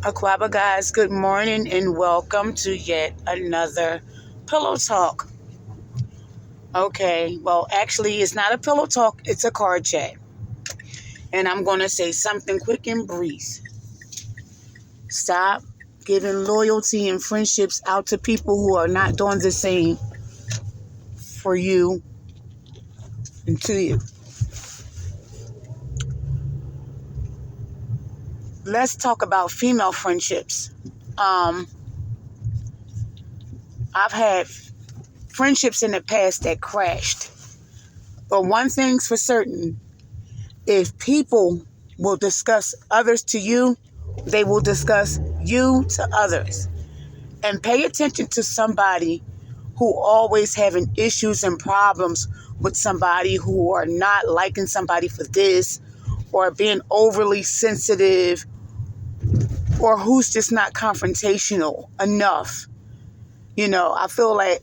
Aquaba guys, good morning and welcome to yet another pillow talk. Okay, well, actually, it's not a pillow talk, it's a card chat. And I'm going to say something quick and brief. Stop giving loyalty and friendships out to people who are not doing the same for you and to you. Let's talk about female friendships. I've had friendships in the past that crashed. But one thing's for certain, if people will discuss others to you, they will discuss you to others. And pay attention to somebody who always having issues and problems with somebody, who are not liking somebody for this, or being overly sensitive, or who's just not confrontational enough. I feel like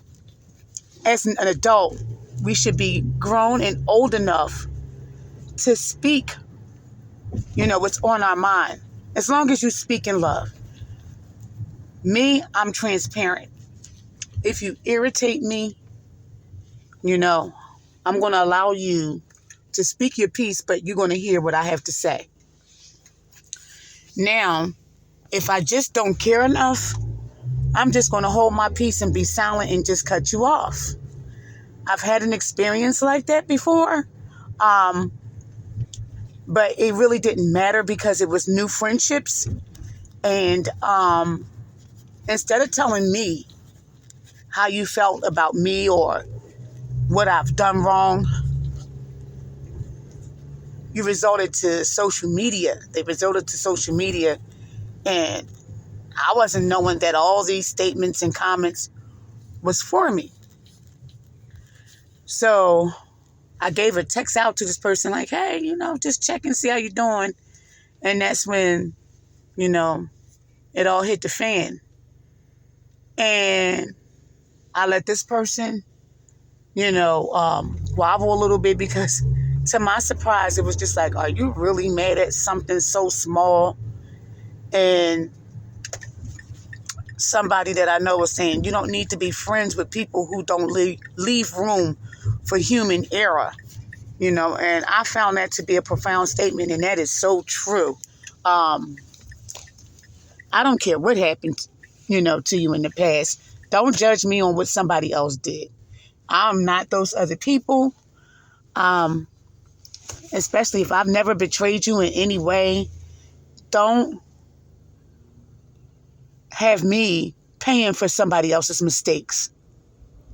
as an adult, we should be grown and old enough to speak, what's on our mind. As long as you speak in love. Me, I'm transparent. If you irritate me, I'm going to allow you to speak your piece, but you're going to hear what I have to say. Now, if I just don't care enough, I'm just going to hold my peace and be silent and just cut you off. I've had an experience like that before, but it really didn't matter because it was new friendships. And instead of telling me how you felt about me or what I've done wrong, you resorted to social media. They resorted to social media, and I wasn't knowing that all these statements and comments was for me. So I gave a text out to this person like, hey, just check and see how you're doing. And that's when, it all hit the fan. And I let this person, wobble a little bit because to my surprise, it was just like, are you really mad at something so small? And somebody that I know was saying, you don't need to be friends with people who don't leave room for human error, and I found that to be a profound statement, and that is so true. I don't care what happened, to you in the past. Don't judge me on what somebody else did. I'm not those other people, especially if I've never betrayed you in any way. Don't have me paying for somebody else's mistakes.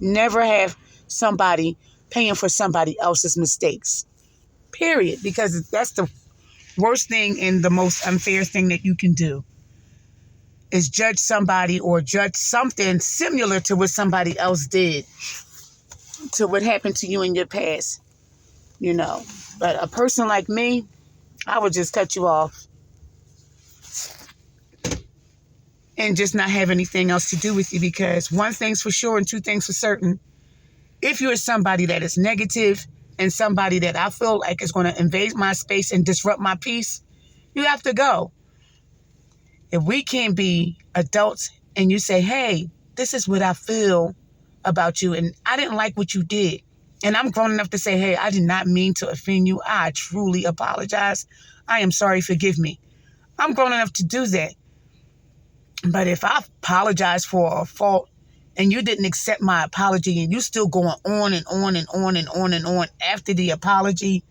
Never have somebody paying for somebody else's mistakes. Period. Because that's the worst thing and the most unfair thing that you can do is judge somebody or judge something similar to what somebody else did, to what happened to you in your past. But a person like me, I would just cut you off and just not have anything else to do with you, because one thing's for sure and two things for certain. If you're somebody that is negative and somebody that I feel like is going to invade my space and disrupt my peace, you have to go. If we can't be adults and you say, hey, this is what I feel about you and I didn't like what you did, and I'm grown enough to say, hey, I did not mean to offend you. I truly apologize. I am sorry. Forgive me. I'm grown enough to do that. But if I apologize for a fault and you didn't accept my apology and you still going on and on and on and on and on after the apology,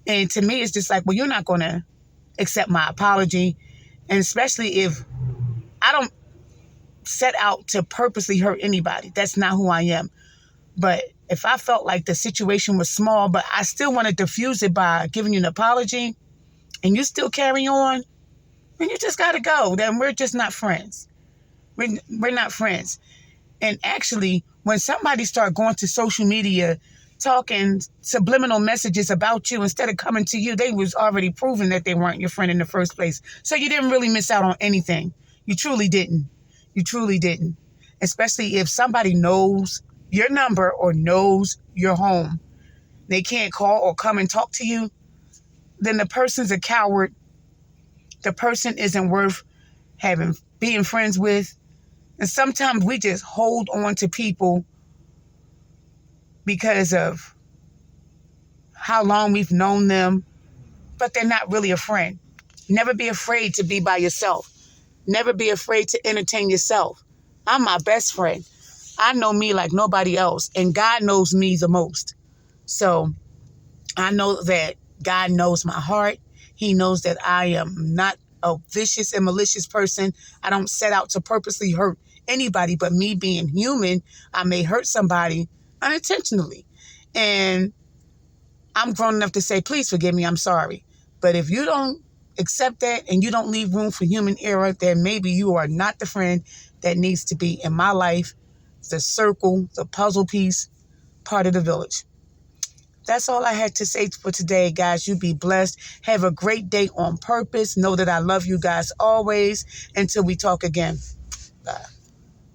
and to me, it's just like, well, you're not going to accept my apology. And especially if I don't set out to purposely hurt anybody. That's not who I am. But if I felt like the situation was small, but I still want to diffuse it by giving you an apology, and you still carry on, then you just got to go. Then we're just not friends. We're not friends. And actually, when somebody start going to social media, talking subliminal messages about you instead of coming to you, they was already proven that they weren't your friend in the first place. So you didn't really miss out on anything. You truly didn't. You truly didn't. Especially if somebody knows your number or knows your home. They can't call or come and talk to you. Then the person's a coward. The person isn't worth being friends with. And sometimes we just hold on to people because of how long we've known them, but they're not really a friend. Never be afraid to be by yourself. Never be afraid to entertain yourself. I'm my best friend. I know me like nobody else, and God knows me the most. So I know that God knows my heart. He knows that I am not a vicious and malicious person. I don't set out to purposely hurt anybody, but me being human, I may hurt somebody unintentionally. And I'm grown enough to say, please forgive me, I'm sorry. But if you don't accept that and you don't leave room for human error, then maybe you are not the friend that needs to be in my life, the circle, the puzzle piece, part of the village. That's all I had to say for today, guys. You be blessed. Have a great day on purpose. Know that I love you guys always. Until we talk again. Bye.